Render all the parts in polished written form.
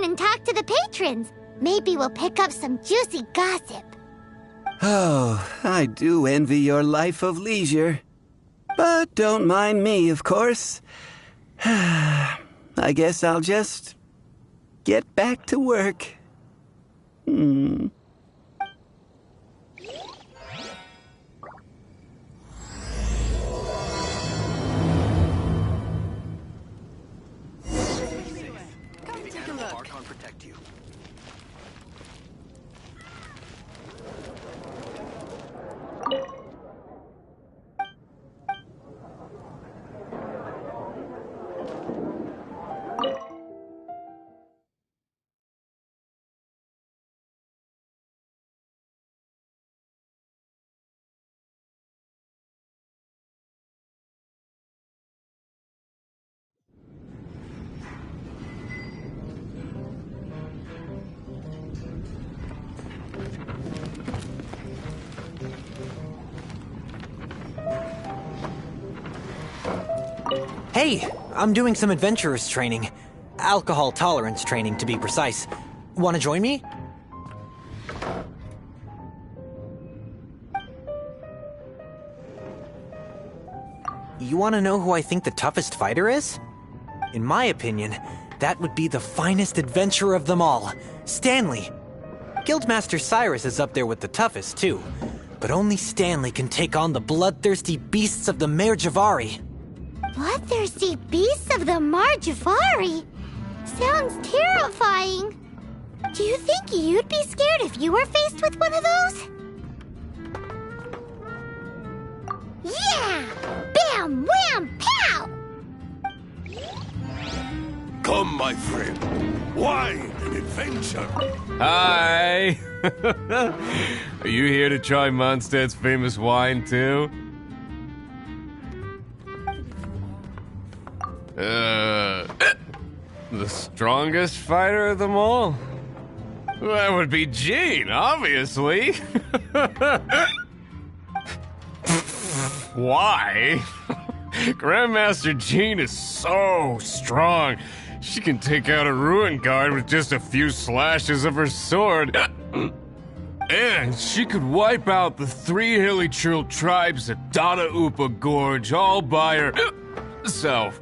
and talk to the patrons. Maybe we'll pick up some juicy gossip. Oh, I do envy your life of leisure. But don't mind me, of course. I guess I'll just get back to work. Hey, I'm doing some adventurers training. Alcohol tolerance training, to be precise. Want to join me? You want to know who I think the toughest fighter is? In my opinion, that would be the finest adventurer of them all, Stanley. Guildmaster Cyrus is up there with the toughest, too. But only Stanley can take on the bloodthirsty beasts of the Mare Javari. Bloodthirsty beasts of the Mare Javari? Sounds terrifying. Do you think you'd be scared if you were faced with one of those? Yeah! Bam! Wham! Pow! Come, my friend. Wine and adventure. Hi! Are you here to try Mondstadt's famous wine, too? The strongest fighter of them all? That would be Gene, obviously. Why? Grandmaster Gene is so strong. She can take out a ruin guard with just a few slashes of her sword. And she could wipe out the 3 hilly Trill tribes at Dada Upa Gorge all by herself.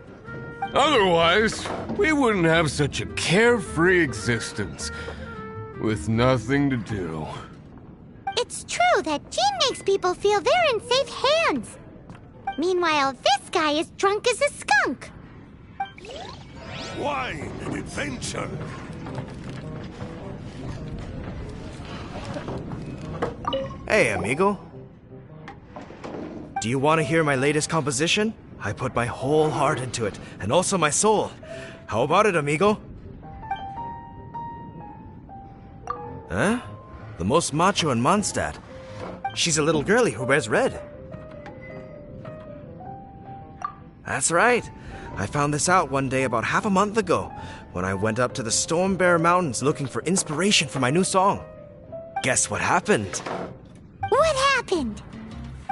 Otherwise, we wouldn't have such a carefree existence, with nothing to do. It's true that Gene makes people feel they're in safe hands. Meanwhile, this guy is drunk as a skunk. Wine and adventure. Hey, amigo. Do you want to hear my latest composition? I put my whole heart into it, and also my soul. How about it, amigo? Huh? The most macho in Mondstadt. She's a little girlie who wears red. That's right. I found this out one day about half a month ago, when I went up to the Storm Bear Mountains looking for inspiration for my new song. Guess what happened? What happened?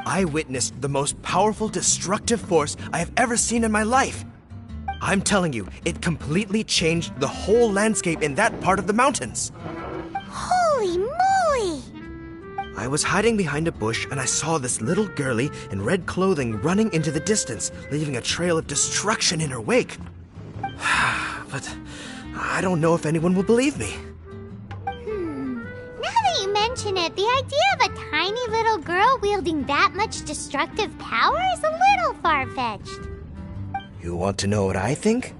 I witnessed the most powerful destructive force I have ever seen in my life. I'm telling you, it completely changed the whole landscape in that part of the mountains. Holy moly! I was hiding behind a bush and I saw this little girlie in red clothing running into the distance, leaving a trail of destruction in her wake. But I don't know if anyone will believe me. Now that you mention it, the idea of a tiny little girl wielding that much destructive power is a little far-fetched. You want to know what I think?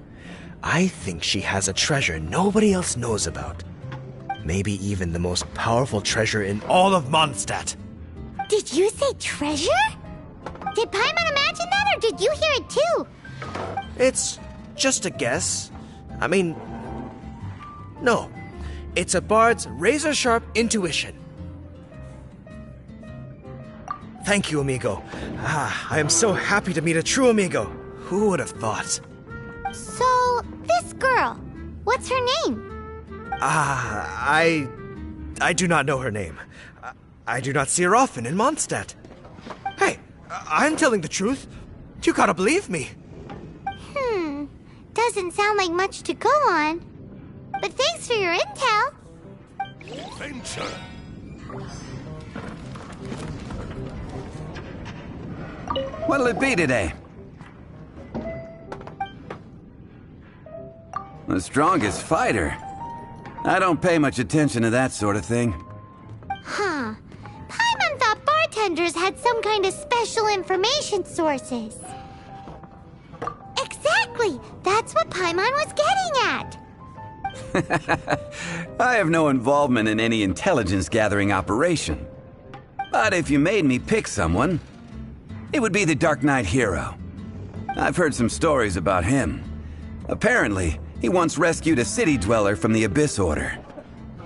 I think she has a treasure nobody else knows about. Maybe even the most powerful treasure in all of Mondstadt. Did you say treasure? Did Paimon imagine that, or did you hear it too? It's just a guess. I mean, no. It's a bard's razor-sharp intuition. Thank you, amigo. I am so happy to meet a true amigo. Who would have thought? So, this girl, what's her name? I do not know her name. I do not see her often in Mondstadt. Hey, I'm telling the truth. You gotta believe me. Doesn't sound like much to go on. but thanks for your intel. Venture. What'll it be today? The strongest fighter? I don't pay much attention to that sort of thing. Huh. Paimon thought bartenders had some kind of special information sources. Exactly! That's what Paimon was getting at! I have no involvement in any intelligence-gathering operation. But if you made me pick someone, it would be the Dark Knight hero. I've heard some stories about him. Apparently, he once rescued a city dweller from the Abyss Order.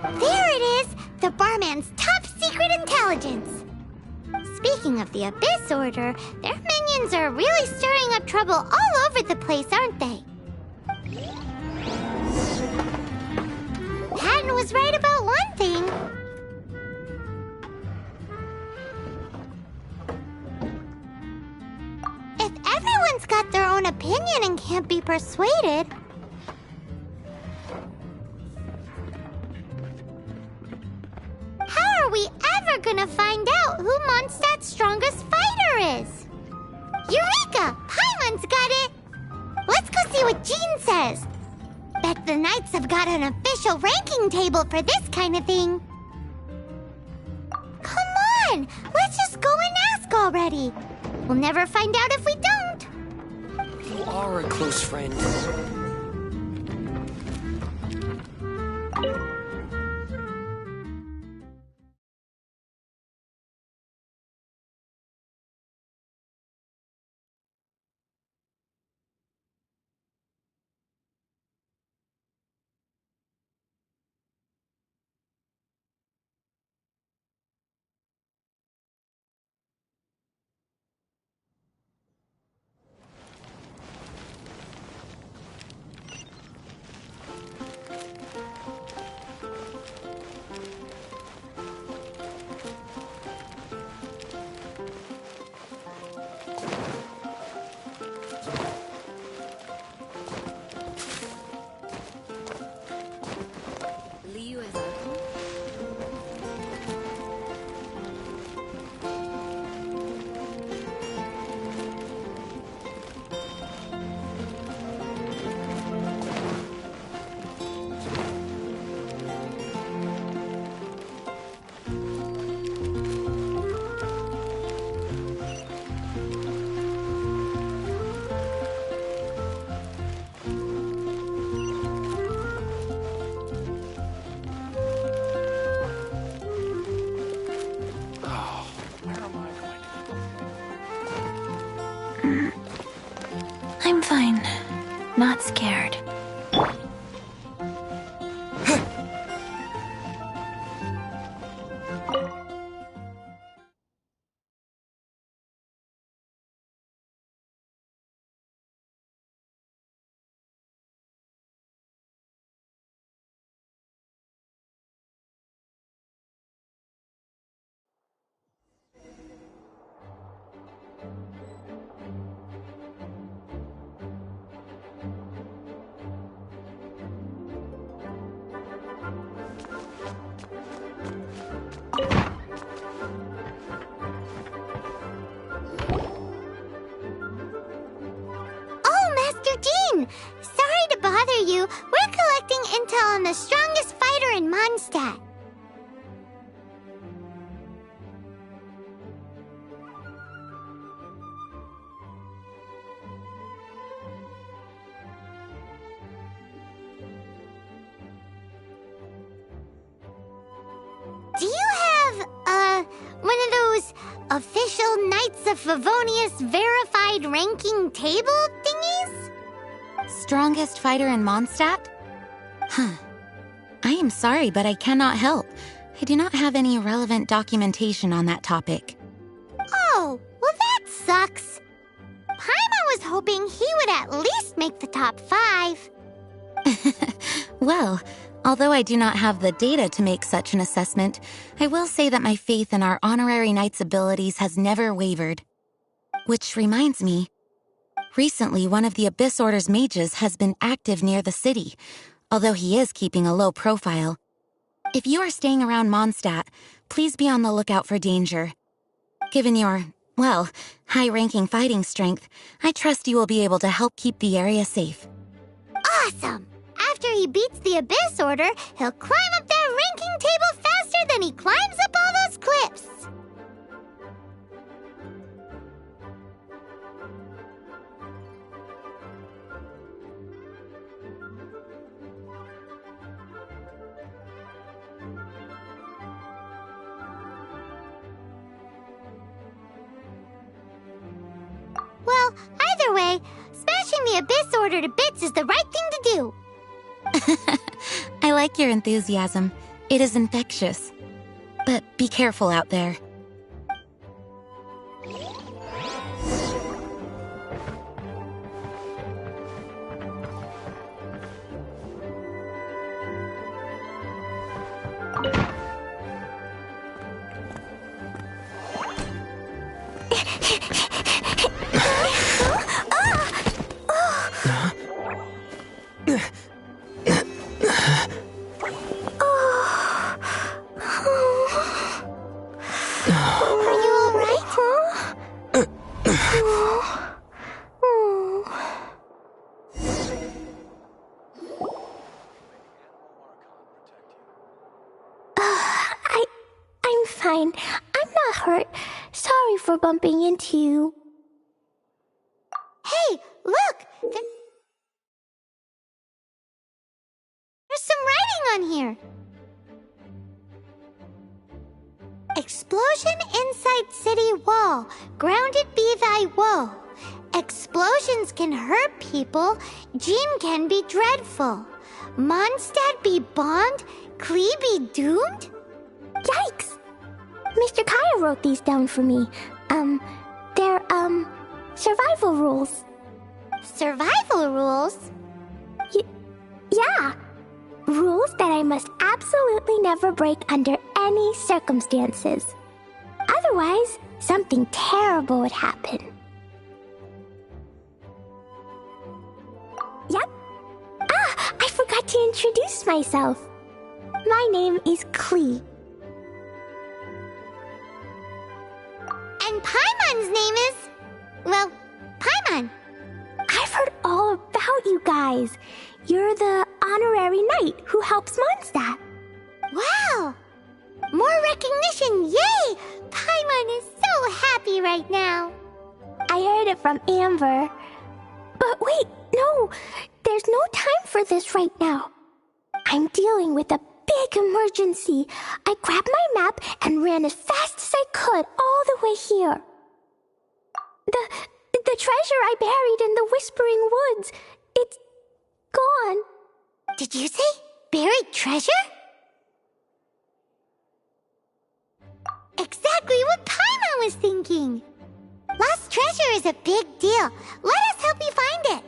There it is! The barman's top secret intelligence! Speaking of the Abyss Order, their minions are really stirring up trouble all over the place, aren't they? Patton was right about one thing. If everyone's got their own opinion and can't be persuaded, how are we ever gonna find out who Mondstadt's strongest fighter is? Eureka! Paimon's got it! Let's go see what Jean says. Bet the Knights have got an official ranking table for this kind of thing. Come on! Let's just go and ask already. We'll never find out if we don't. You are a close friend. I'm fine. Not scared. Sorry to bother you. We're collecting intel on the strongest fighter in Mondstadt. Do you have, one of those official Knights of Favonius verified ranking table thingies? Strongest fighter in Mondstadt? Huh. I am sorry, but I cannot help. I do not have any relevant documentation on that topic. Oh, well that sucks. Paimon was hoping he would at least make the top 5. Well, although I do not have the data to make such an assessment, I will say that my faith in our honorary knight's abilities has never wavered. Which reminds me, recently one of the Abyss Order's mages has been active near the city. although he is keeping a low profile. If you are staying around Mondstadt, please be on the lookout for danger. Given your, well, high-ranking fighting strength, I trust you will be able to help keep the area safe. Awesome! After he beats the Abyss Order, he'll climb up that ranking table faster than he climbs up all those cliffs! Well, either way, smashing the Abyss Order to bits is the right thing to do. I like your enthusiasm. It is infectious. But be careful out there. I'm fine. I'm not hurt. Sorry for bumping into you. Hey, look! There's some writing on here. Explosion inside city wall. Grounded be thy woe. Explosions can hurt people. Jean can be dreadful. Mondstadt be bombed. Klee be doomed? Yikes! Mr. Kaya wrote these down for me. They're, survival rules. Survival rules? Yeah. Rules that I must absolutely never break under any circumstances. Otherwise, something terrible would happen. Yep. Ah, I forgot to introduce myself. My name is Klee. And Paimon's name is... well, Paimon. I've heard all about you guys. You're the honorary knight who helps Mondstadt. Wow! More recognition, yay! Paimon is so happy right now. I heard it from Amber. But wait, no! There's no time for this right now. I'm dealing with a big emergency. I grabbed my map and ran as fast as I could all the way here. The treasure I buried in the Whispering Woods, it's gone. Did you say buried treasure? Exactly what Paimon was thinking. Lost treasure is a big deal. Let us help you find it.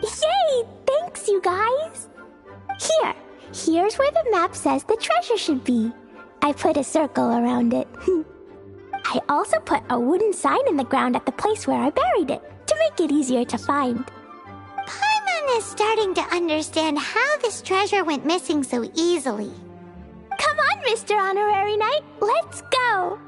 Yay! Thanks, you guys. Here's where the map says the treasure should be. I put a circle around it. I also put a wooden sign in the ground at the place where I buried it, to make it easier to find. Paimon is starting to understand how this treasure went missing so easily. Come on, Mr. Honorary Knight, let's go!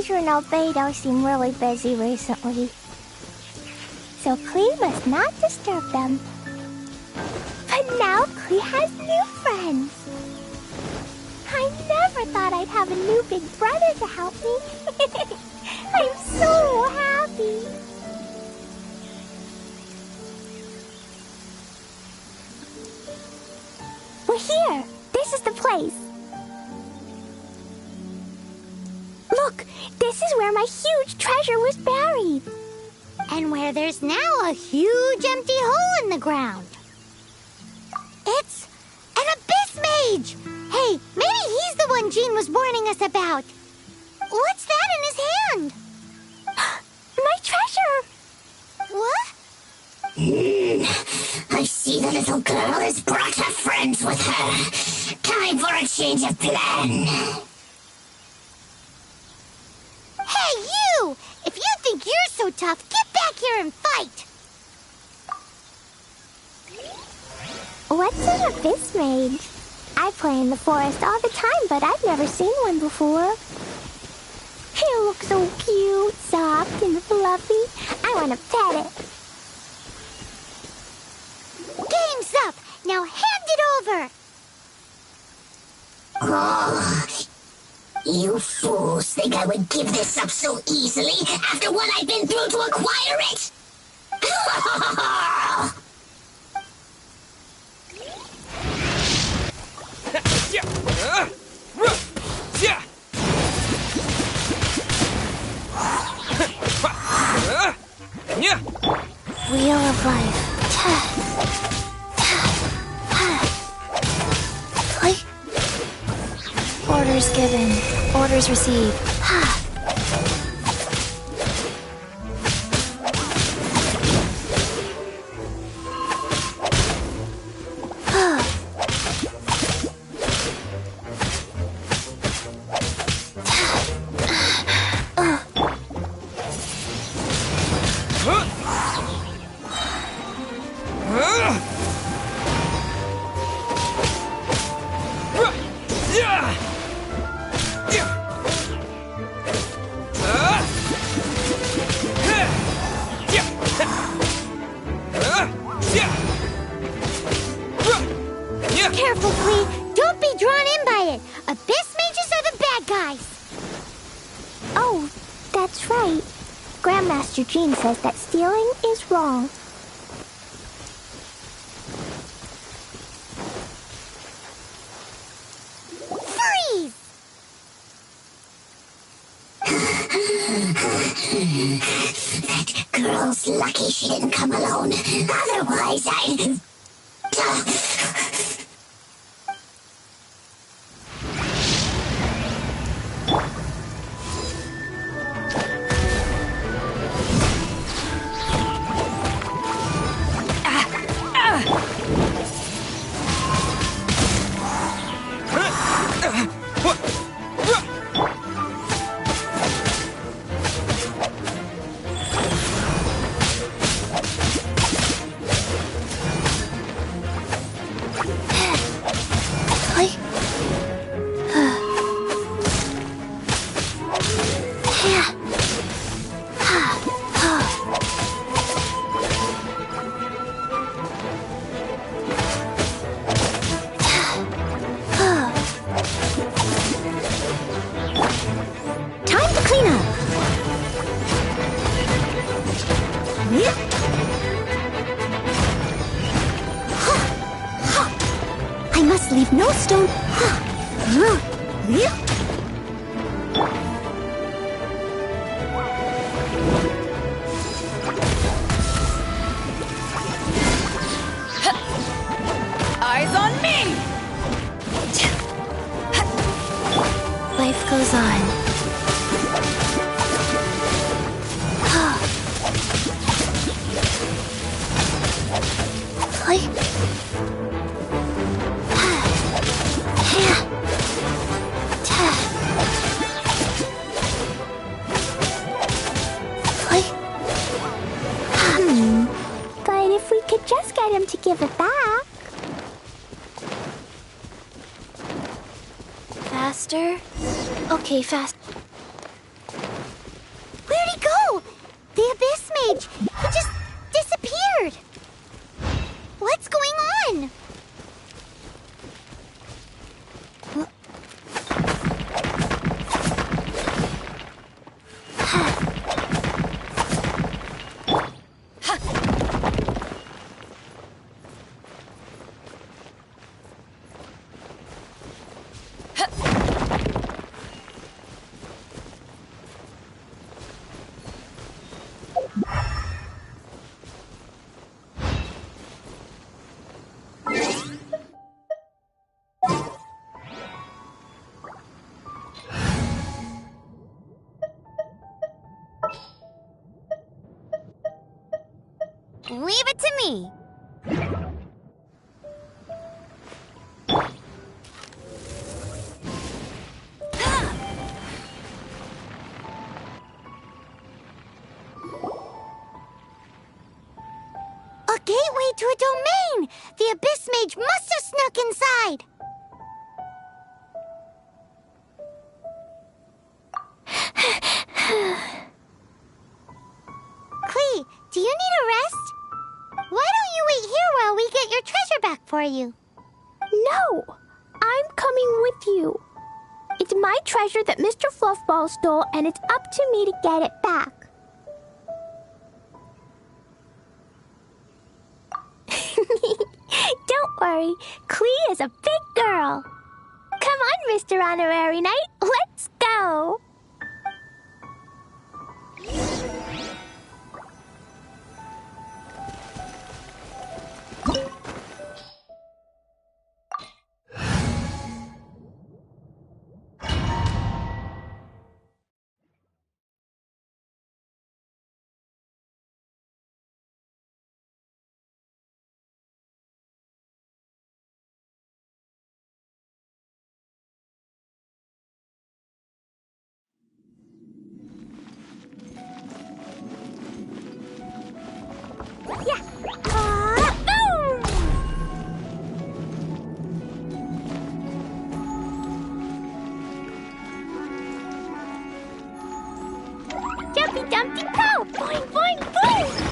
Leisure and Albedo seem really busy recently. So Klee must not disturb them. But now Klee has new friends. I never thought I'd have a new big brother to help me. I'm so happy. We're here. This is the place. Look, this is where my huge treasure was buried. And where there's now a huge empty hole in the ground. It's an abyss mage! Hey, maybe he's the one Jean was warning us about. What's that in his hand? My treasure! What? I see the little girl has brought her friends with her. Time for a change of plan. Hey, you! If you think you're so tough, get back here and fight! What's an abyss mage? I play in the forest all the time, but I've never seen one before. He looks so cute, soft, and fluffy. I want to pet it. Game's up! Now hand it over! Oh, you fools think I would give this up so easily after what I've been through to acquire it? Wheel of life. Play. Orders given. Orders received. Careful, Klee! Don't be drawn in by it! Abyss mages are the bad guys! Oh, that's right. Grandmaster Jean says that stealing is wrong. Freeze! That girl's lucky she didn't come alone. Otherwise, I'd... Time to clean up! I must leave no stone. Eyes on me! Life goes on. Play. But if we could just get him to give it back. Faster? Okay, fast. Leave it to me. A gateway to a domain! The Abyss Mage must have snuck inside! Klee, do you need a rest? Why don't you wait here while we get your treasure back for you? No! I'm coming with you. It's my treasure that Mr. Fluffball stole, and it's up to me to get it back. Don't worry, Klee is a big girl. Come on, Mr. Honorary Knight, let's go! Yeah! Boom! Jumpy Dumpty Go! Boing, boing, boing!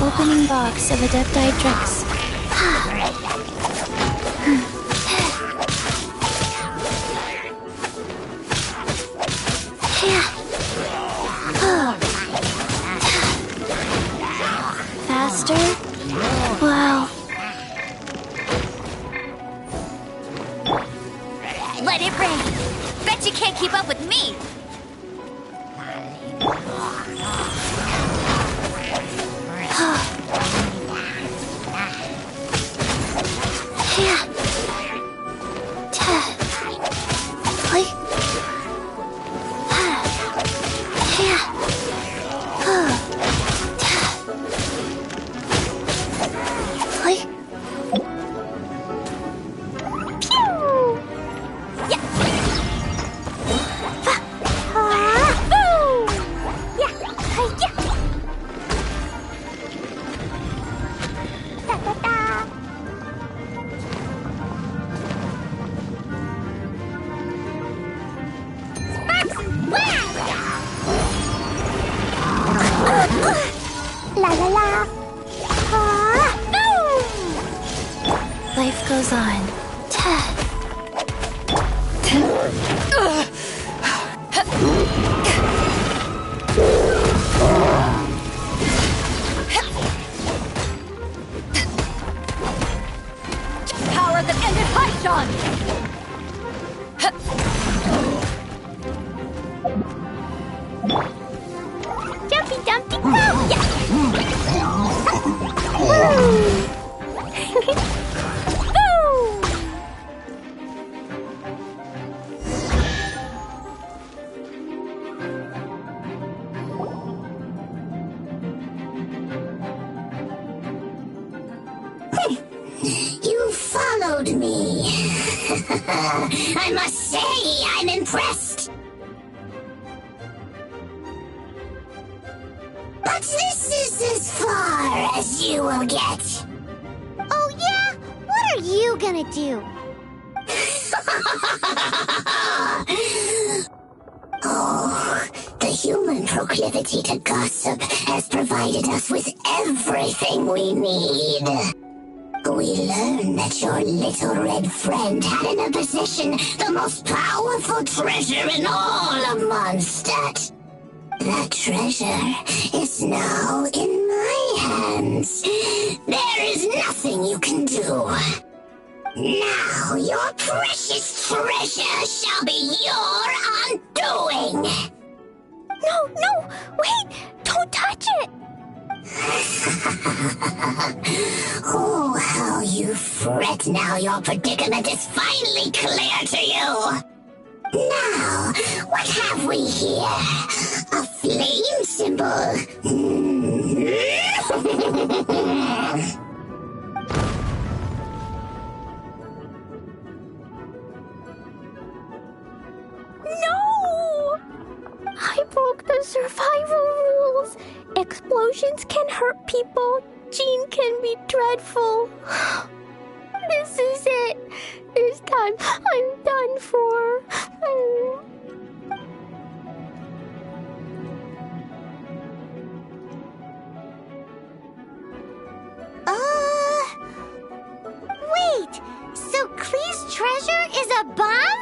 opening box of Adepti-Drex. Faster? Wow. Let it rain. Bet you can't keep up with me. La la la. Life goes on. Power that ended Paishan! Jumpy Dumpty Go! You followed me. I must say, I'm impressed. But this is as far as you will get. Oh yeah? What are you gonna do? Oh, the human proclivity to gossip has provided us with everything we need. We learned that your little red friend had in her possession the most powerful treasure in all of Mondstadt. That treasure is now in my hands. There is nothing you can do. Now your precious treasure shall be your undoing. No, wait! Don't touch it! Oh, how you fret now your predicament is finally clear to you. Now, what have we here? A flame symbol. No! I broke the survival rules. Explosions can hurt people. Jean can be dreadful. This is it. This time I'm done for. Wait! So Klee's treasure is a bomb?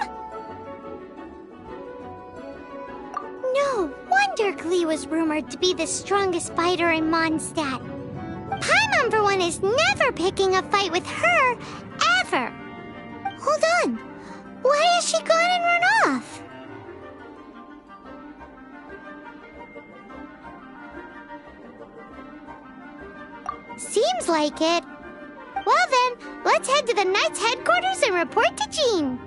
No wonder Klee was rumored to be the strongest fighter in Mondstadt. Paimon, for one, is never picking a fight with her, ever. Hold on. Why has she gone and run off? Seems like it. Well then, let's head to the Knight's headquarters and report to Jean.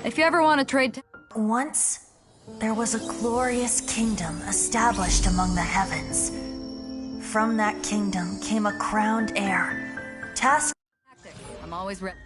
If you ever want to trade... Once, there was a glorious kingdom established among the heavens. From that kingdom came a crowned heir, tasked... I'm always ready.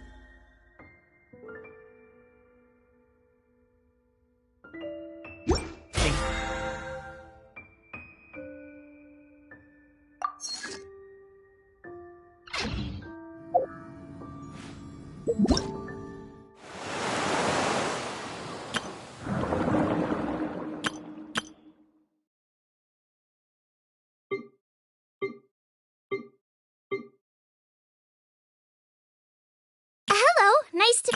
Hello, nice to...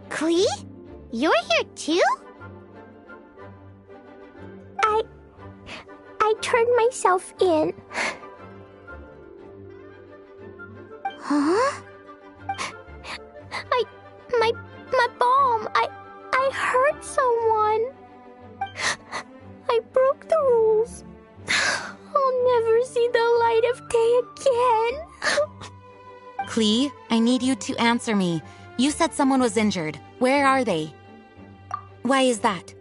Klee? You're here too? I turned myself in. Huh? My bomb. I hurt someone. I broke the rules. I'll never see the light of day again. Klee, I need you to answer me. You said someone was injured. Where are they? Why is that?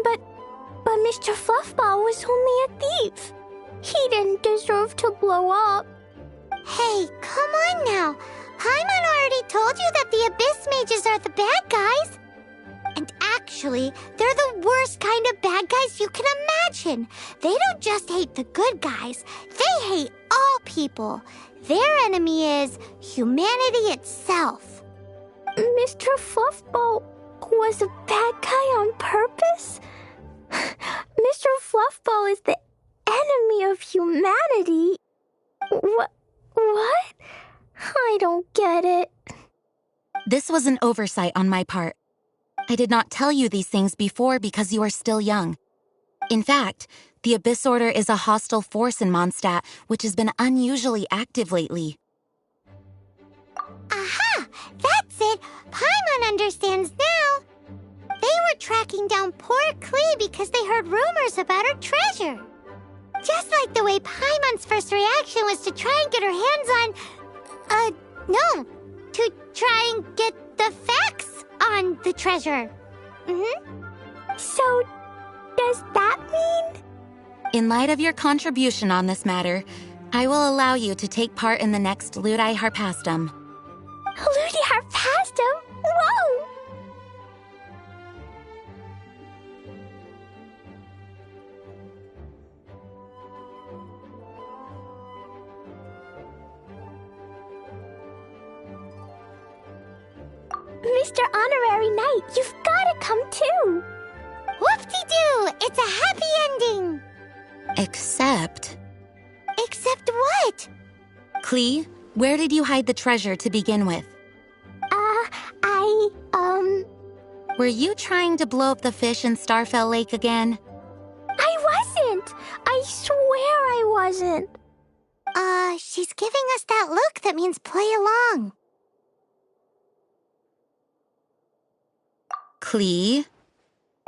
But Mr. Fluffball was only a thief. He didn't deserve to blow up. Hey, come on now. Paimon already told you that the Abyss Mages are the bad guys. And actually, they're the worst kind of bad guys you can imagine. They don't just hate the good guys. They hate all people. Their enemy is humanity itself. Mr. Fluffball was a bad guy on purpose? Mr. Fluffball is the enemy of humanity. What? I don't get it. This was an oversight on my part. I did not tell you these things before because you are still young. In fact, the Abyss Order is a hostile force in Mondstadt, which has been unusually active lately. Aha! That's it! Paimon understands now! They were tracking down poor Klee because they heard rumors about her treasure. Just like the way Paimon's first reaction was to try and get her hands on... no! To try and get the facts on the treasure. So, does that mean... In light of your contribution on this matter, I will allow you to take part in the next Ludi Harpastum. Ludi Harpastum? Whoa! Mr. Honorary Knight, you've gotta come too! Whoop-de-doo! It's a happy ending! Except... Except what? Klee, where did you hide the treasure to begin with? Were you trying to blow up the fish in Starfell Lake again? I wasn't! I swear I wasn't! She's giving us that look that means play along. Klee?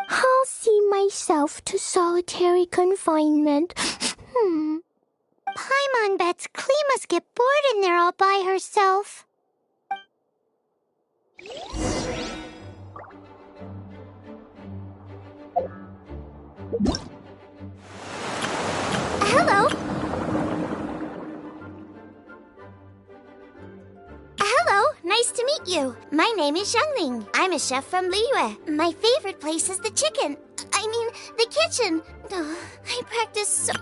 I'll see myself to solitary confinement. Paimon bets Klee must get bored in there all by herself. Hello? Hello, nice to meet meet you. My name is Xiangling. I'm a chef from Liyue. My favorite place is the chicken. I mean, the kitchen. Oh, I practice so...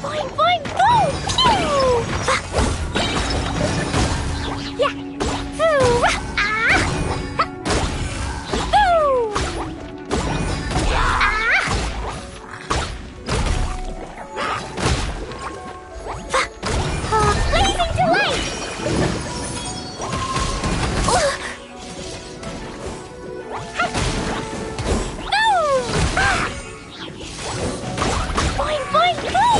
Boing, boing, boom! Pew! Yeah! Foo! Ah! Foo! Ah! Blazing delight! Boing, boing, boom!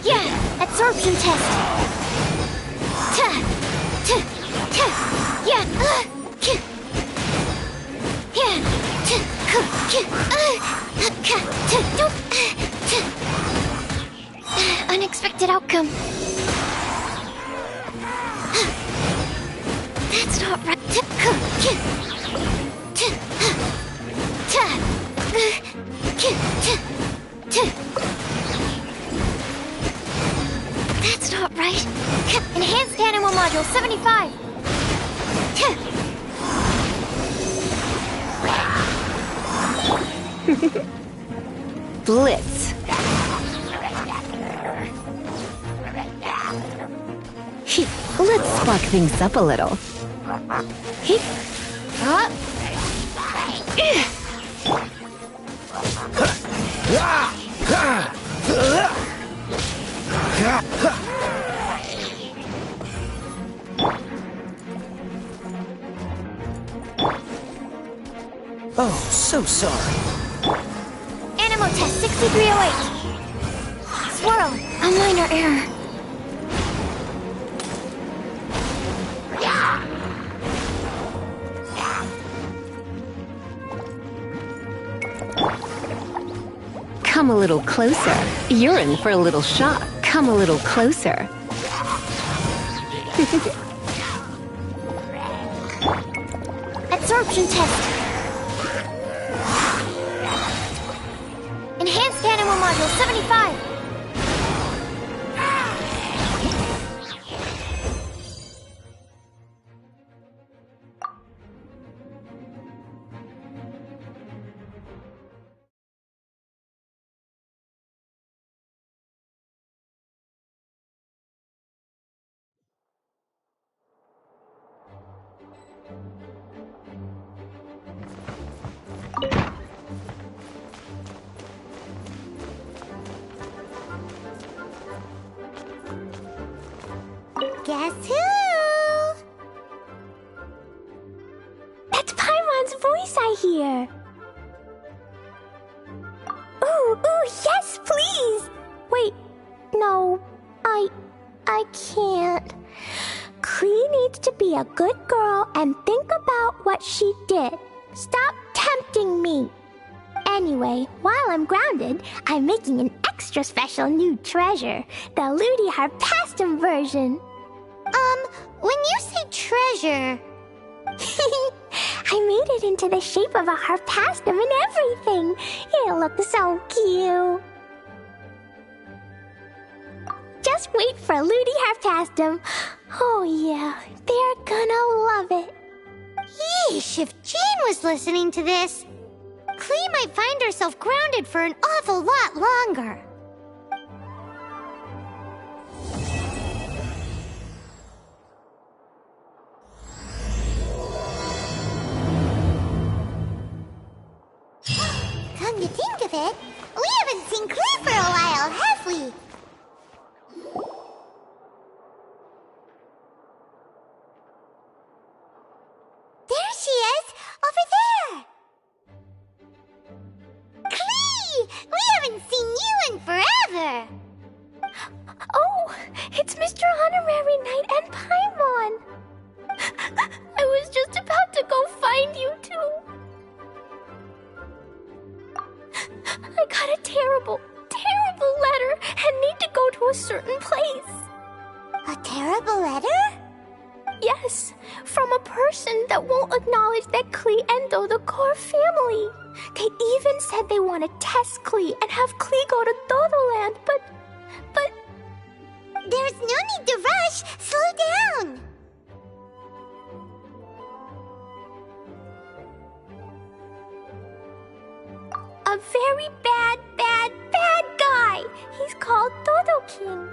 Yeah, absorption test. Unexpected outcome. That's not right. That's not right. Enhanced Animal Module 75. Blitz. Let's spark things up a little. Oh, so sorry. Animal test 6308. Swirl, a minor error. Come a little closer. You're in for a little shock. Come a little closer. Absorption test. Enhanced Animal Module 75. Guess who? That's Paimon's voice I hear. Ooh, yes, please. Wait, no, I can't. Klee needs to be a good girl and think about what she did. Stop tempting me. Anyway, while I'm grounded, I'm making an extra special new treasure, the Ludi Harpastum version. When you say treasure... I made it into the shape of a harpastum and everything. It looks so cute. Just wait for Ludi Harpastum. Oh yeah, they're gonna love it. Yeesh, if Jean was listening to this, Klee might find herself grounded for an awful lot longer. Come to think of it, we haven't seen Klee for a while, have we? There she is! Over there! Klee! We haven't seen you in forever! Oh, it's Mr. Honorary Knight and Paimon! I was just about to go find you too. I got a terrible, terrible letter and need to go to a certain place. A terrible letter? Yes, from a person that won't acknowledge that Klee and Dodoco are family. They even said they want to test Klee and have Klee go to Dodoland, but... There's no need to rush. Slow down. A very bad, bad, bad guy. He's called Dodo King.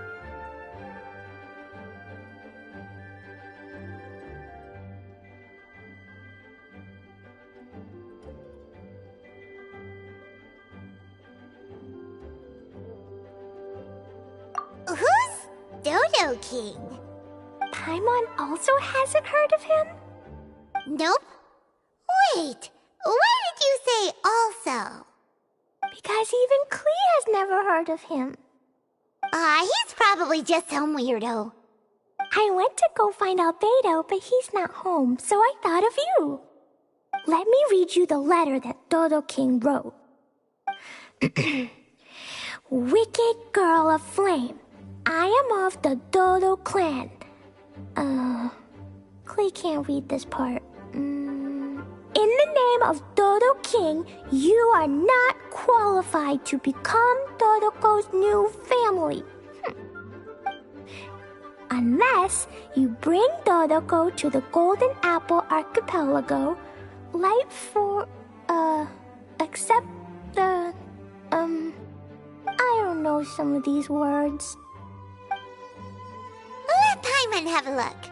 Who's Dodo King? Paimon also hasn't heard of him? Nope. Wait, why did you say also? Because even Klee has never heard of him. He's probably just some weirdo. I went to go find Albedo, but he's not home, so I thought of you. Let me read you the letter that Dodo King wrote. Wicked girl of flame, I am of the Dodo clan. Klee can't read this part. In the name of Dodo King, you are not qualified to become Dodoco's new family. Unless you bring Dodoco to the Golden Apple Archipelago, except the, I don't know some of these words. Let Paimon have a look.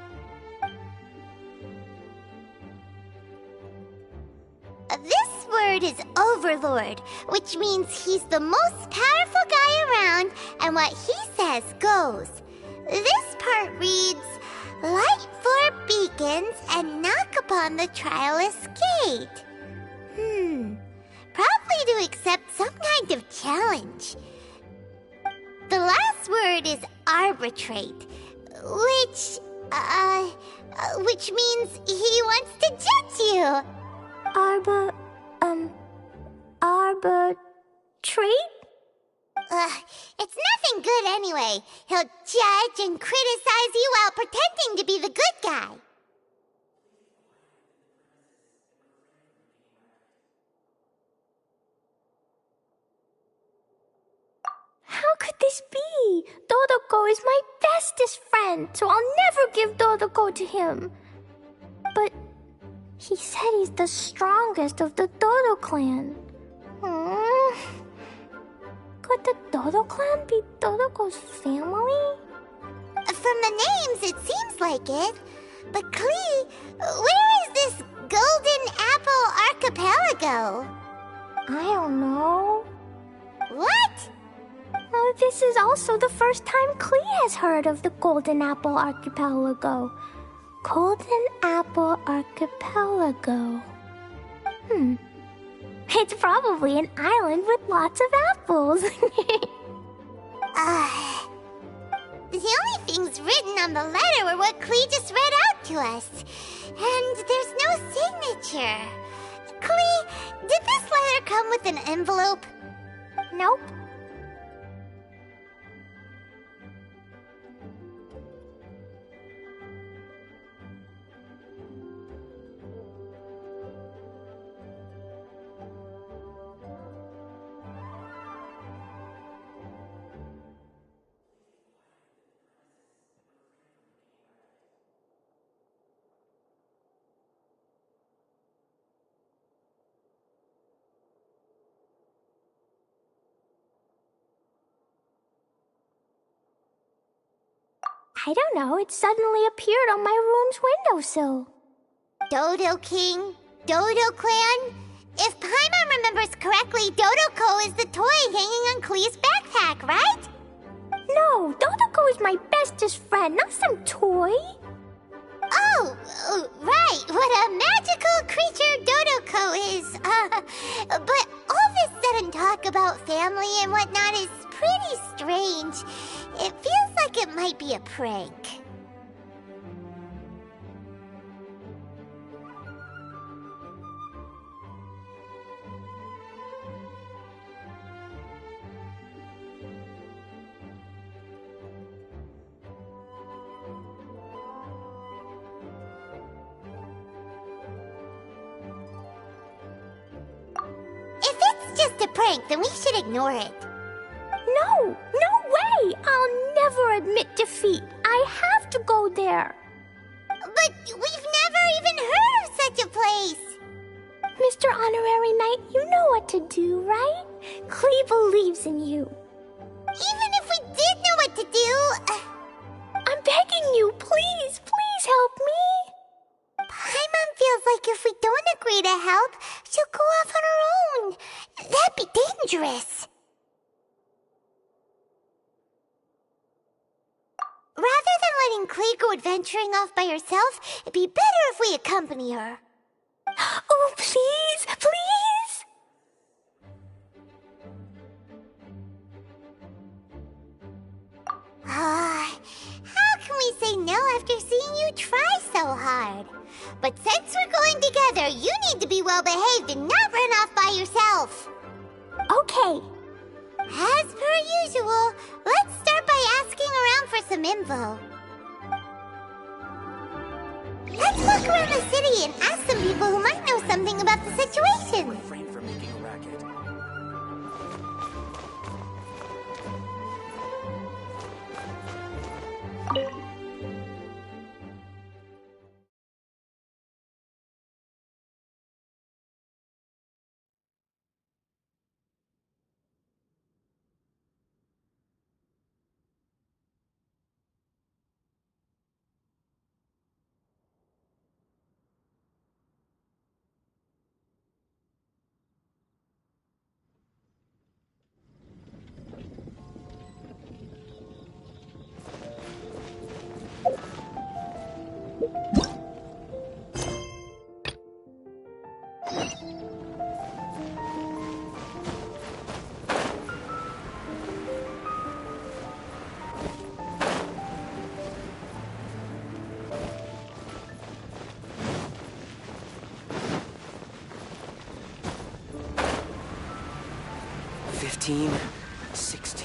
This word is Overlord, which means he's the most powerful guy around, and what he says goes. This part reads, light 4 beacons and knock upon the trialist gate. Probably to accept some kind of challenge. The last word is arbitrate, which means he wants to judge you. Arbitrate? It's nothing good anyway. He'll judge and criticize you while pretending to be the good guy. How could this be? Dodoco is my bestest friend, so I'll never give Dodoco to him. But he said he's the strongest of the Dodo clan. Could the Dodo clan be Dodoco's family? From the names, it seems like it. But Klee, where is this Golden Apple Archipelago? I don't know. What? This is also the first time Klee has heard of the Golden Apple Archipelago. Golden Apple Archipelago. It's probably an island with lots of apples. The only things written on the letter were what Klee just read out to us. And there's no signature. Clee, did this letter come with an envelope? Nope. I don't know, it suddenly appeared on my room's windowsill. Dodo King, Dodo Clan. If Paimon remembers correctly, Dodoko is the toy hanging on Klee's backpack, right? No, Dodoko is my bestest friend, not some toy. Oh, right. What a magical creature Dodoko is. But all this sudden talk about family and whatnot is pretty strange. It feels like it might be a prank. If it's just a prank, then we should ignore it. No, no way! I'll never admit defeat. I have to go there. But we've never even heard of such a place. Mr. Honorary Knight, you know what to do, right? Klee believes in you. Even if we did know what to do... I'm begging you, please, please help me. Paimon feels like if we don't agree to help, she'll go off on her own. That'd be dangerous. Rather than letting Klee go adventuring off by herself, it'd be better if we accompany her. Oh, please, please! How can we say no after seeing you try so hard? But since we're going together, you need to be well behaved and not run off by yourself. Okay. As per usual, let's start by asking around for some info. Let's look around the city and ask some people who might know something about the situation. Refrain from making a racket. $15, $16.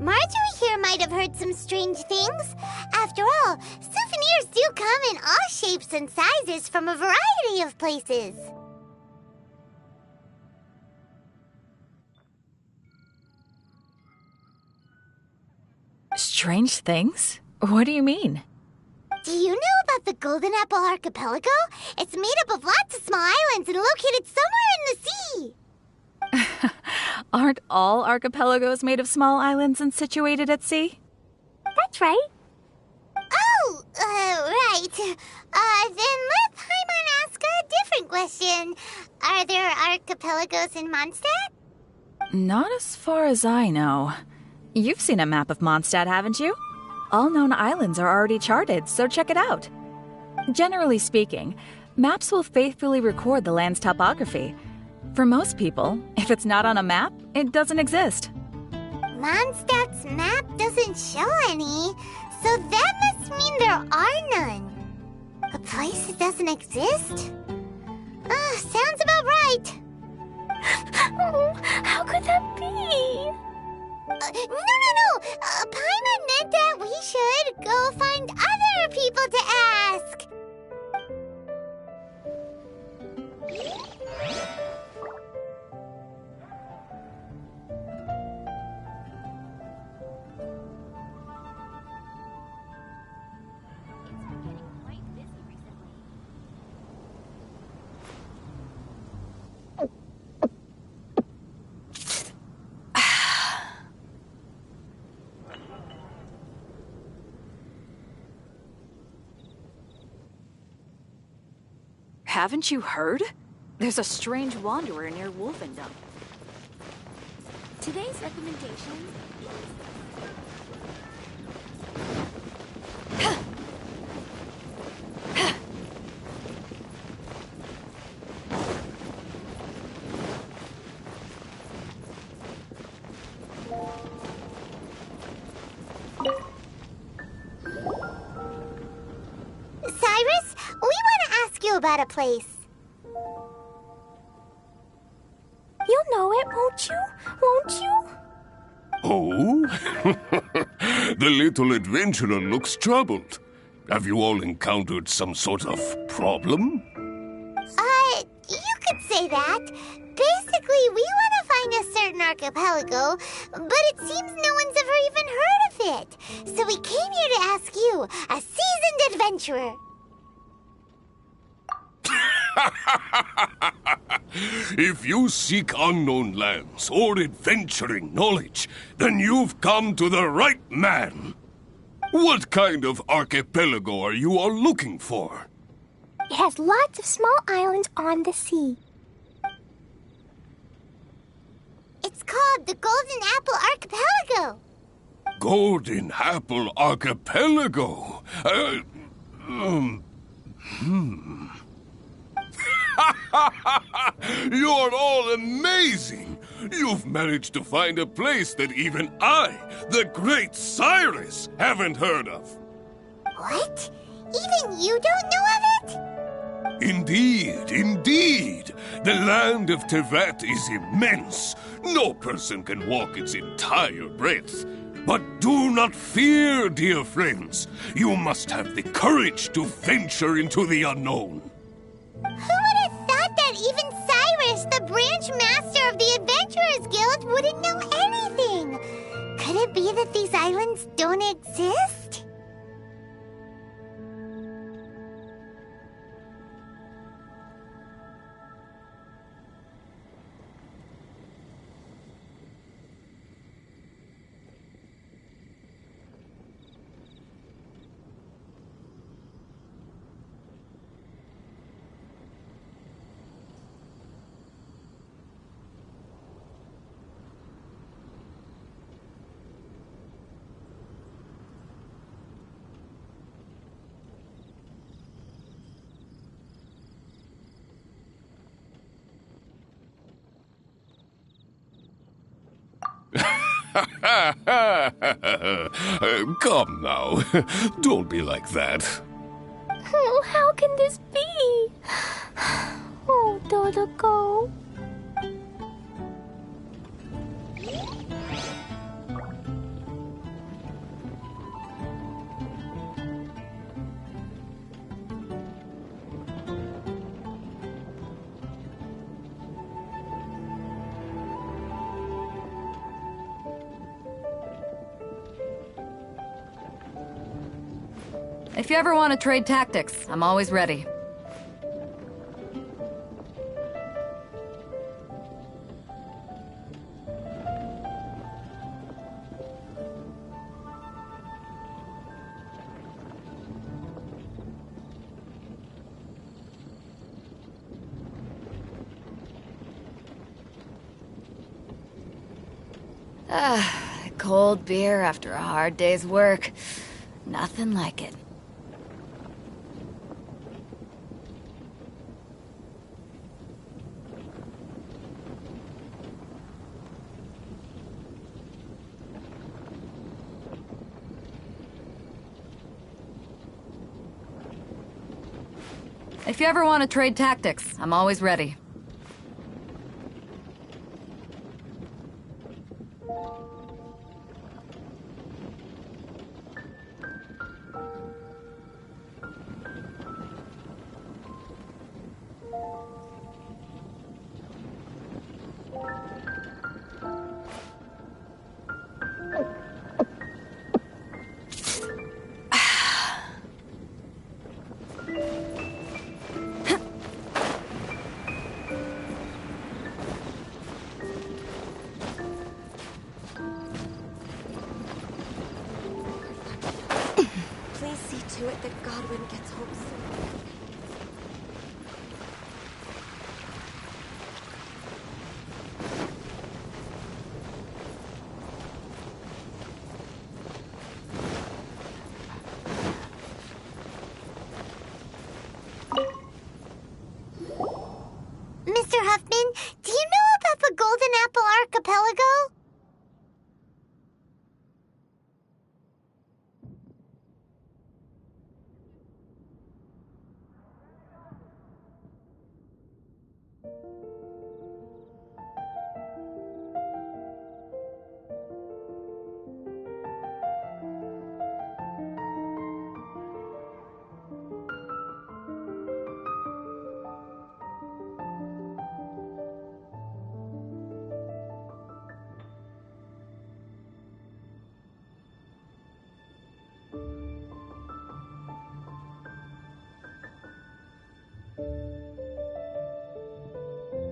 Marjorie here might have heard some strange things. After all, souvenirs do come in all shapes and sizes from a variety of places. Strange things? What do you mean? Do you know about the Golden Apple Archipelago? It's made up of lots of small islands and located somewhere in the sea. Aren't all archipelagos made of small islands and situated at sea? That's right. Oh, right. Then let Paimon ask a different question. Are there archipelagos in Mondstadt? Not as far as I know. You've seen a map of Mondstadt, haven't you? All known islands are already charted, so check it out. Generally speaking, maps will faithfully record the land's topography. For most people, if it's not on a map, it doesn't exist. Mondstadt's map doesn't show any, so that must mean there are none. A place that doesn't exist? Sounds about right. Oh, how could that be? No. Paimon meant that we should go find other people to ask. Haven't you heard? There's a strange wanderer near Wolfendom. Today's recommendation Cyrus, we want to ask you about a place. You'll know it, won't you? Won't you? Oh? The little adventurer looks troubled. Have you all encountered some sort of problem? You could say that. Basically, we want to find a certain archipelago, but it seems no one's ever even heard of it. So we came here to ask you, a seasoned adventurer. If you seek unknown lands or adventuring knowledge, then you've come to the right man. What kind of archipelago are you all looking for? It has lots of small islands on the sea. It's called the Golden Apple Archipelago. Golden Apple Archipelago? You're all amazing! You've managed to find a place that even I, the great Cyrus, haven't heard of. What? Even you don't know of it? Indeed. The land of Tevat is immense. No person can walk its entire breadth. But do not fear, dear friends. You must have the courage to venture into the unknown. Who would have thought that even Cyrus, the branch master of the Adventurers Guild, wouldn't know anything? Could it be that these islands don't exist? Come now. Don't be like that. Oh, how can this be? Oh, Dodoko. If you ever want to trade tactics, I'm always ready. Cold beer after a hard day's work. Nothing like it. If you ever want to trade tactics, I'm always ready. Please see to it that Godwin gets home soon. Mr. Huffman, do you know about the Golden Apple Archipelago?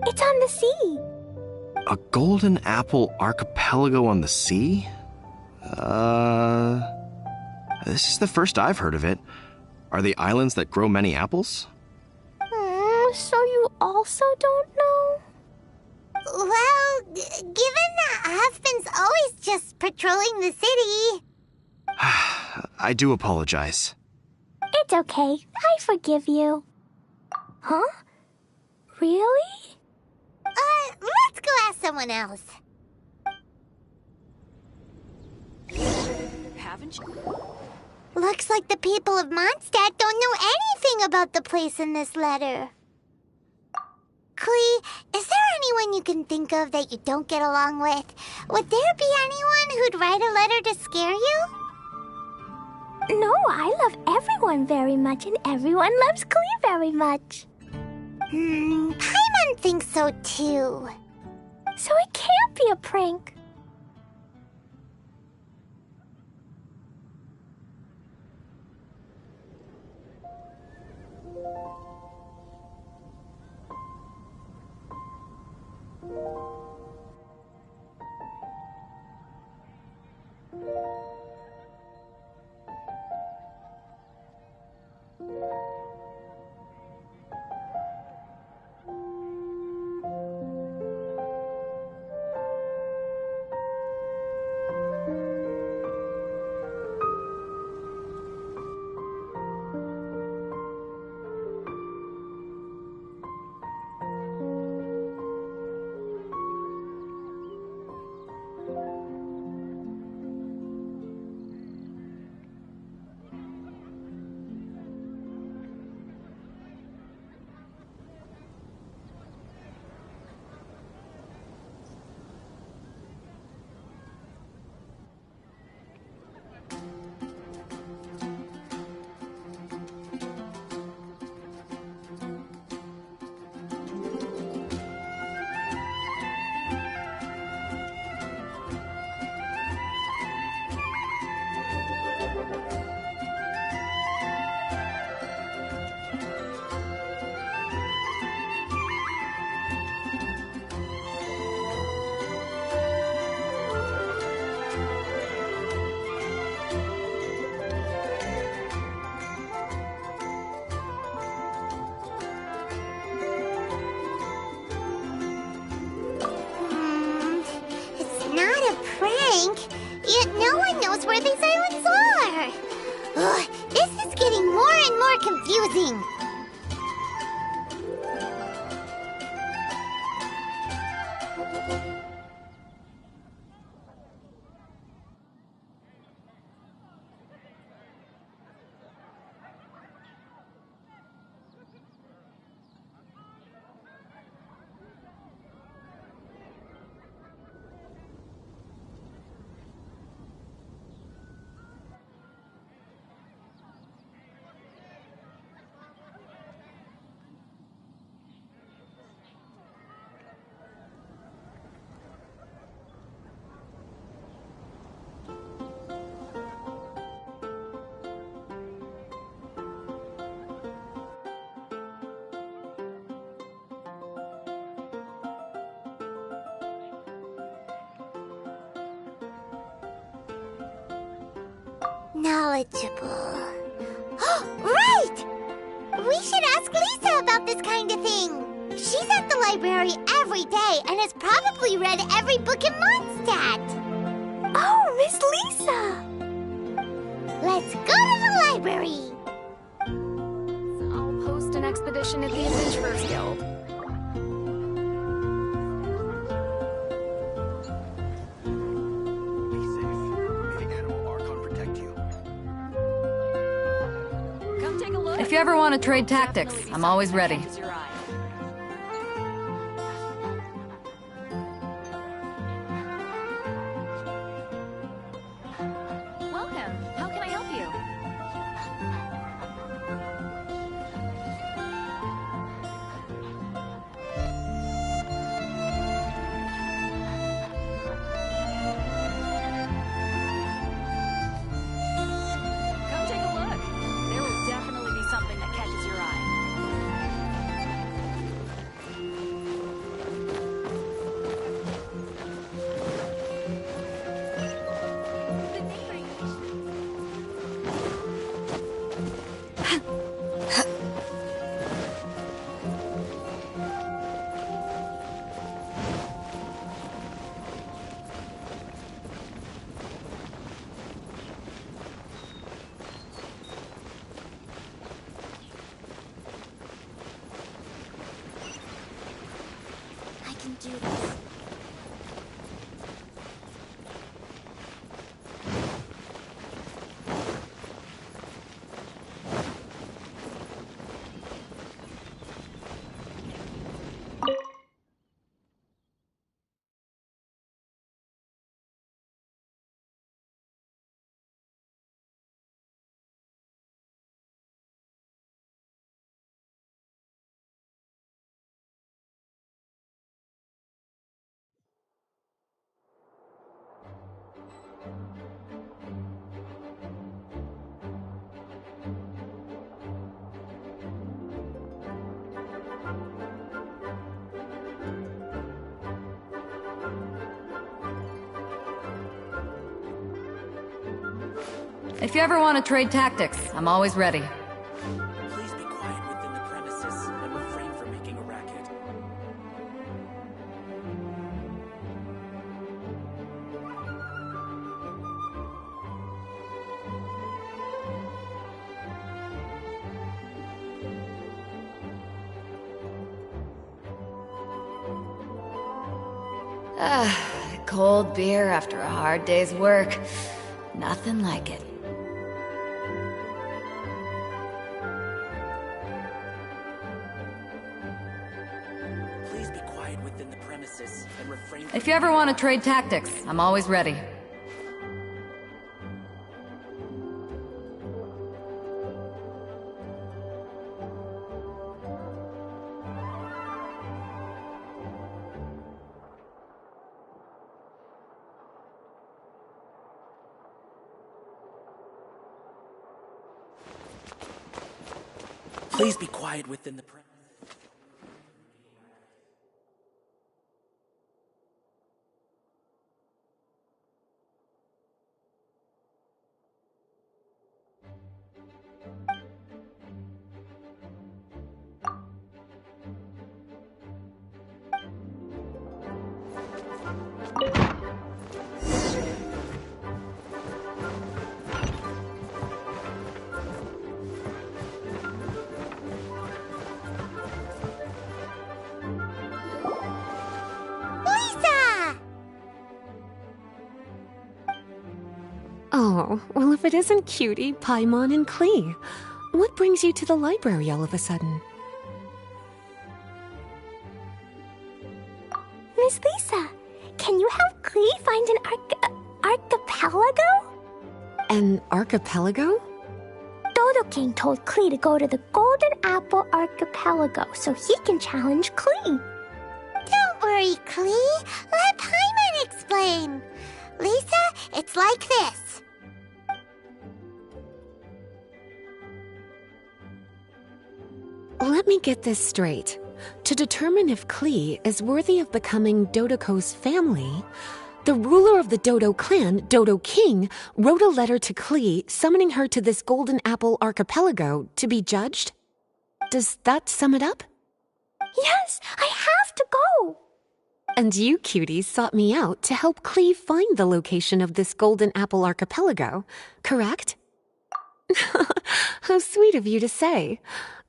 It's on the sea. A golden apple archipelago on the sea? This is the first I've heard of it. Are they islands that grow many apples? So you also don't know? Well, given that Huffman's always just patrolling the city. I do apologize. It's okay. I forgive you. Huh? Really? Let's go ask someone else. Haven't you? Looks like the people of Mondstadt don't know anything about the place in this letter. Klee, is there anyone you can think of that you don't get along with? Would there be anyone who'd write a letter to scare you? No, I love everyone very much, and everyone loves Klee very much. Paimon thinks so too. So it can't be a prank. Yet no one knows where these islands are. Ugh, this is getting more and more confusing. knowledgeable. Right! We should ask Lisa about this kind of thing. She's at the library every day and has probably read every book in Mondstadt. Oh, Miss Lisa! Let's go to the library. I'll post an expedition at the Adventurers Guild. Be safe. May the animal Archon protect you. Come take a look. If you ever want to trade tactics, I'm always ready. Welcome. How can I help you? Come take a look. There will definitely be something that catches your eye. I can do this. If you ever want to trade tactics, I'm always ready. Please be quiet within the premises and refrain from making a racket. Cold beer after a hard day's work. Nothing like it. Please be quiet within the premises and refrain from If you ever want to trade tactics, I'm always ready. Please be quiet within the premises. Oh, well, if it isn't Cutie, Paimon, and Klee. What brings you to the library all of a sudden? Miss Lisa, can you help Klee find an archipelago? An archipelago? Dodo King told Klee to go to the Golden Apple Archipelago so he can challenge Klee. Don't worry, Klee. Let Paimon explain. Lisa, it's like this. Let me get this straight. To determine if Klee is worthy of becoming Dodoko's family, The ruler of the Dodo clan, Dodo King, wrote a letter to Klee summoning her to this Golden Apple archipelago to be judged. Does that sum it up? Yes, I have to go. And you cuties sought me out to help Klee find the location of this Golden Apple archipelago, correct? How sweet of you to say.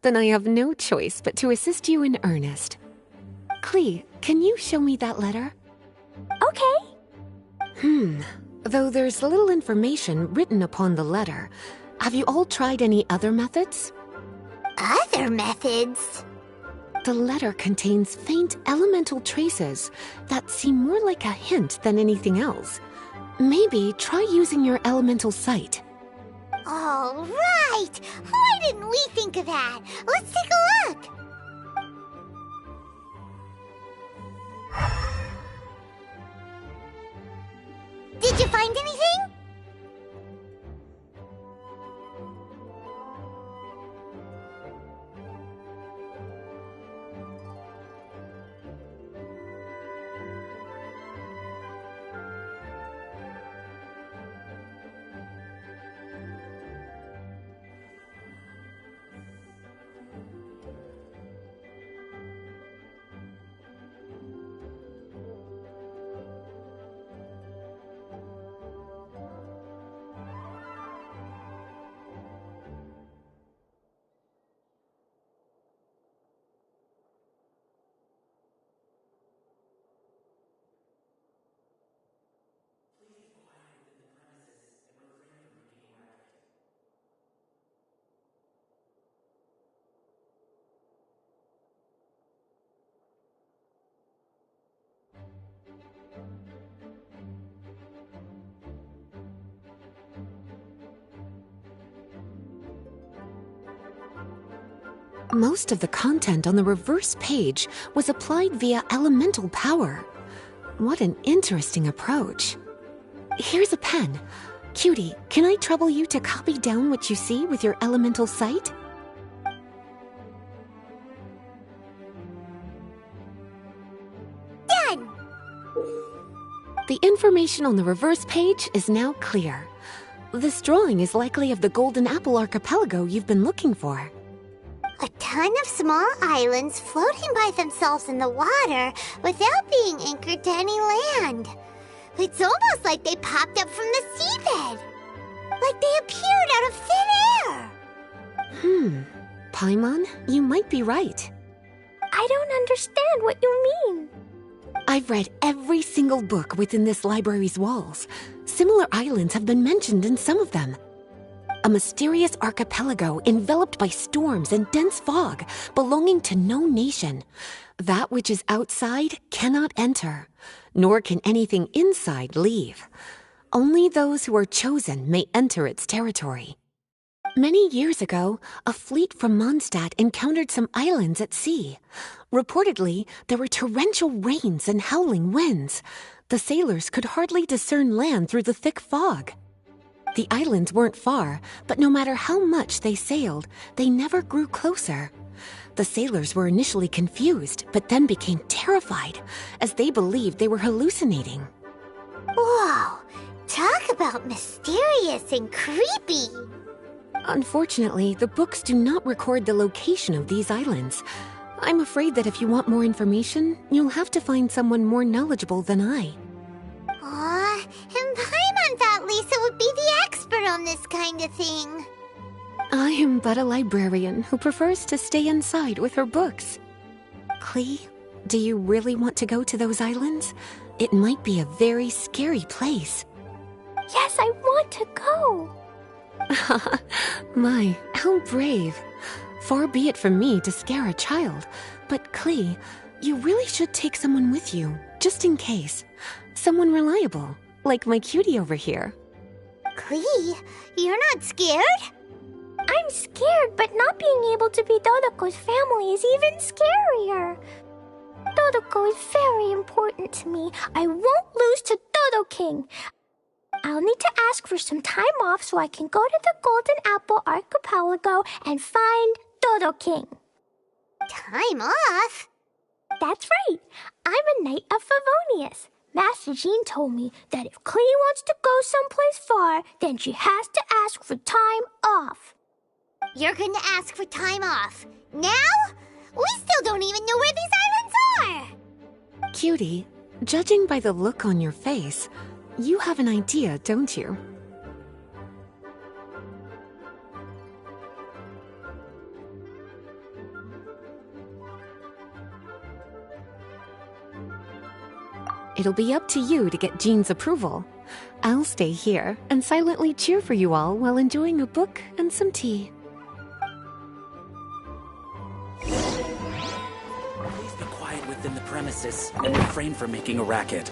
Then I have no choice but to assist you in earnest. Klee, can you show me that letter? Okay. Though there's little information written upon the letter, have you all tried any other methods? Other methods? The letter contains faint elemental traces that seem more like a hint than anything else. Maybe try using your elemental sight. All right! Why didn't we think of that? Let's take a look! Did you find anything? Most of the content on the reverse page was applied via elemental power. What an interesting approach. Here's a pen. Cutie, can I trouble you to copy down what you see with your elemental sight? Done! The information on the reverse page is now clear. This drawing is likely of the Golden Apple archipelago you've been looking for. A ton of small islands floating by themselves in the water without being anchored to any land. It's almost like they popped up from the seabed. Like they appeared out of thin air. Paimon, you might be right. I don't understand what you mean. I've read every single book within this library's walls. Similar islands have been mentioned in some of them. A mysterious archipelago enveloped by storms and dense fog, belonging to no nation. That which is outside cannot enter, nor can anything inside leave. Only those who are chosen may enter its territory. Many years ago, a fleet from Mondstadt encountered some islands at sea. Reportedly, there were torrential rains and howling winds. The sailors could hardly discern land through the thick fog. The islands weren't far, but no matter how much they sailed, they never grew closer. The sailors were initially confused, but then became terrified, as they believed they were hallucinating. Whoa! Talk about mysterious and creepy! Unfortunately, the books do not record the location of these islands. I'm afraid that if you want more information, you'll have to find someone more knowledgeable than I. Aw, and Paimon thought Lisa would be the expert on this kind of thing. I am but a librarian who prefers to stay inside with her books. Klee, do you really want to go to those islands? It might be a very scary place. Yes, I want to go. My, how brave. Far be it from me to scare a child, but Klee, you really should take someone with you, just in case. Someone reliable, like my cutie over here. Klee, you're not scared? I'm scared, but not being able to be Dodoko's family is even scarier. Dodoko is very important to me. I won't lose to Dodo King. I'll need to ask for some time off so I can go to the Golden Apple Archipelago and find Dodo King. Time off? That's right. I'm a Knight of Favonius. Master Jean told me that if Clee wants to go someplace far, then she has to ask for time off. You're gonna ask for time off. Now? We still don't even know where these islands are! Cutie, judging by the look on your face, you have an idea, don't you? It'll be up to you to get Jean's approval. I'll stay here and silently cheer for you all while enjoying a book and some tea. Please be quiet within the premises and refrain from making a racket.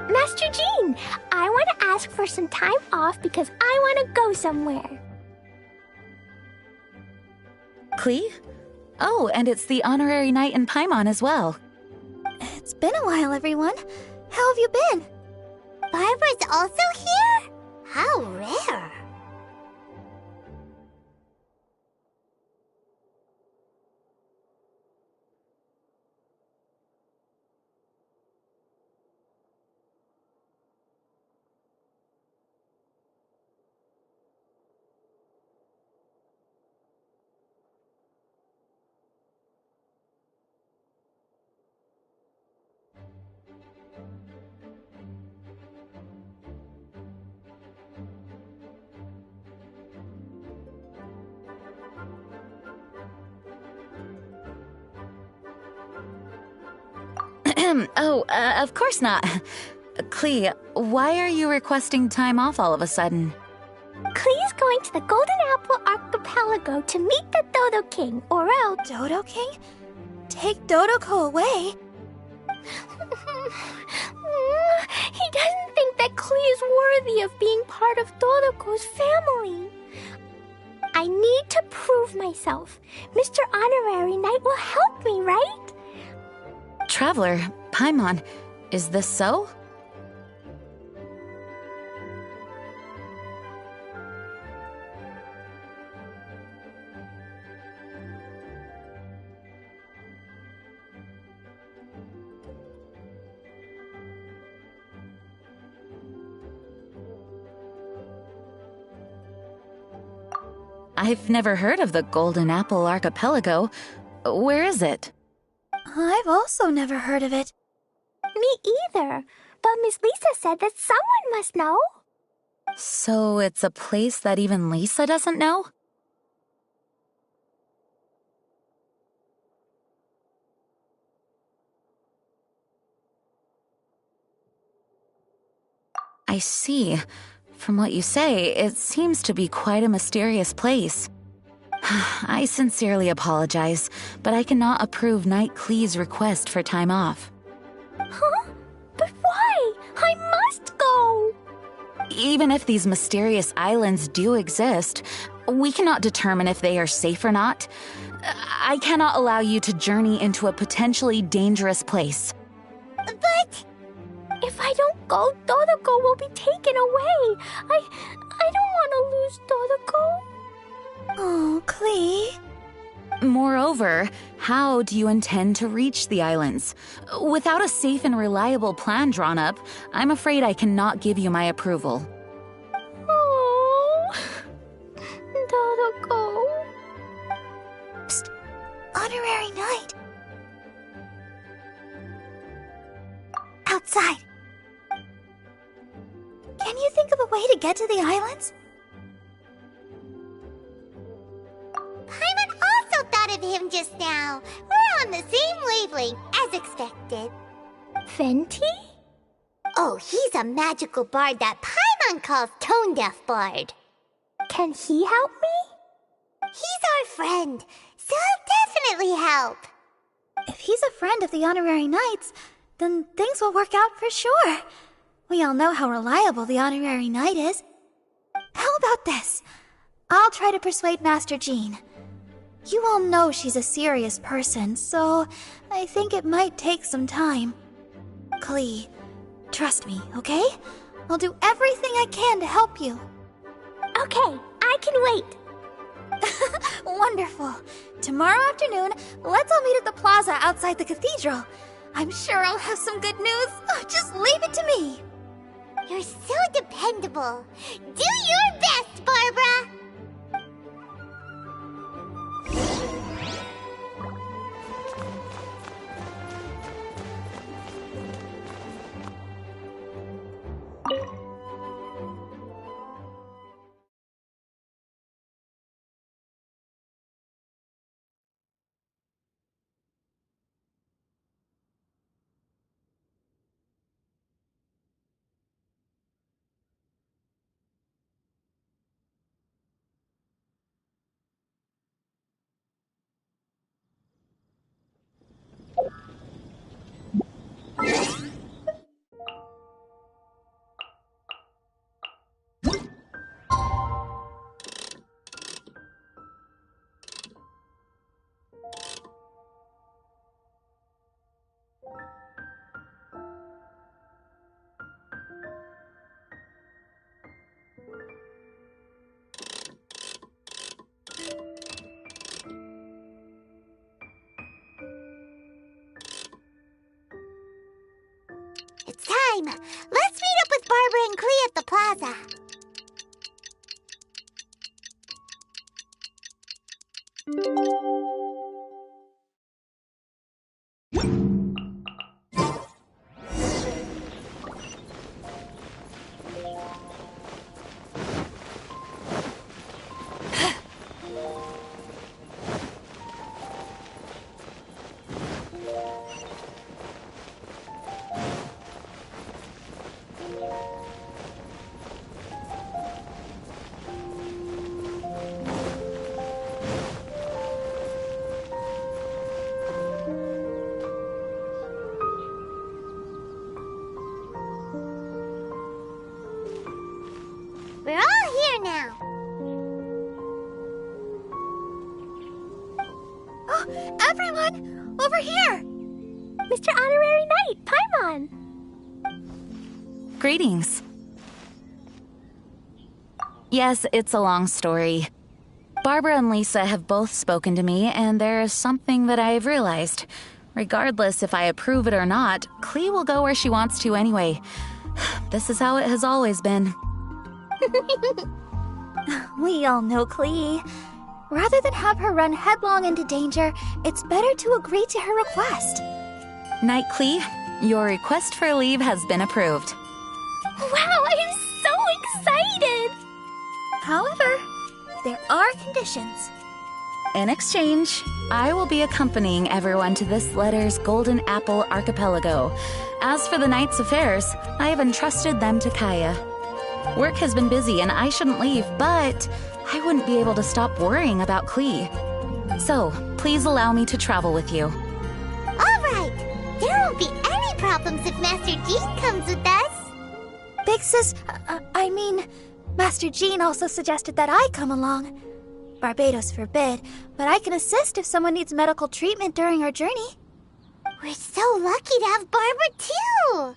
Master Jean, I want to ask for some time off because I want to go somewhere. Clee? Oh, and it's the honorary knight in Paimon as well. It's been a while, everyone. How have you been? Barbara's also here? How rare. Of course not. Clee, why are you requesting time off all of a sudden? Clee's going to the Golden Apple Archipelago to meet the Dodo King, or else... Dodo King? Take Dodoko away? He doesn't think that Clee is worthy of being part of Dodoko's family. I need to prove myself. Mr. Honorary Knight will help me, right? Traveler, Paimon, is this so? I've never heard of the Golden Apple Archipelago. Where is it? I've also never heard of it. Me either. But Miss Lisa said that someone must know. So it's a place that even Lisa doesn't know? I see. From what you say, it seems to be quite a mysterious place. I sincerely apologize, but I cannot approve Knight Clee's request for time off. Huh? But why? I must go! Even if these mysterious islands do exist, we cannot determine if they are safe or not. I cannot allow you to journey into a potentially dangerous place. But... if I don't go, Dodoko will be taken away. I don't want to lose Dodoko. Oh, Clee. Moreover, how do you intend to reach the islands? Without a safe and reliable plan drawn up, I'm afraid I cannot give you my approval. Oh, Dodoko. Psst, Honorary Knight. Outside. Can you think of a way to get to the islands? Paimon also thought of him just now. We're on the same wavelength, as expected. Fenty? Oh, he's a magical bard that Paimon calls Tone Deaf Bard. Can he help me? He's our friend, so he'll definitely help. If he's a friend of the Honorary Knights, then things will work out for sure. We all know how reliable the Honorary Knight is. How about this? I'll try to persuade Master Jean. You all know she's a serious person, so I think it might take some time. Clee, trust me, okay? I'll do everything I can to help you. Okay, I can wait. Wonderful. Tomorrow afternoon, let's all meet at the plaza outside the cathedral. I'm sure I'll have some good news. Just leave it to me. You're so dependable. Do your best, Barbara! It's time! Let's meet up with Barbara and Clea at the plaza. We're all here now. Oh, everyone! Over here! Mr. Honorary Knight, Paimon! Greetings. Yes, it's a long story. Barbara and Lisa have both spoken to me, and there is something that I've realized. Regardless if I approve it or not, Clea will go where she wants to anyway. This is how it has always been. We all know Clea. Rather than have her run headlong into danger, it's better to agree to her request. Knight Clea, your request for leave has been approved. Wow, I'm so excited! However, there are conditions. In exchange, I will be accompanying everyone to this letter's Golden Apple Archipelago. As for the Knight's affairs, I have entrusted them to Kaya. Work has been busy and I shouldn't leave, but I wouldn't be able to stop worrying about Clea. So, please allow me to travel with you. All right! There won't be any problems if Master Jean comes with us. Big Sis, Master Jean also suggested that I come along. Barbados forbid, but I can assist if someone needs medical treatment during our journey. We're so lucky to have Barbara, too!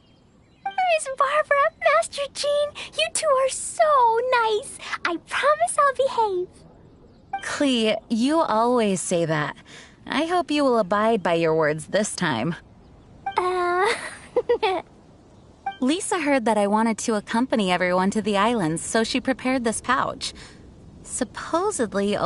Miss Barbara, Master Jean, you two are so nice. I promise I'll behave. Clea, you always say that. I hope you will abide by your words this time. Lisa heard that I wanted to accompany everyone to the islands, so she prepared this pouch. Supposedly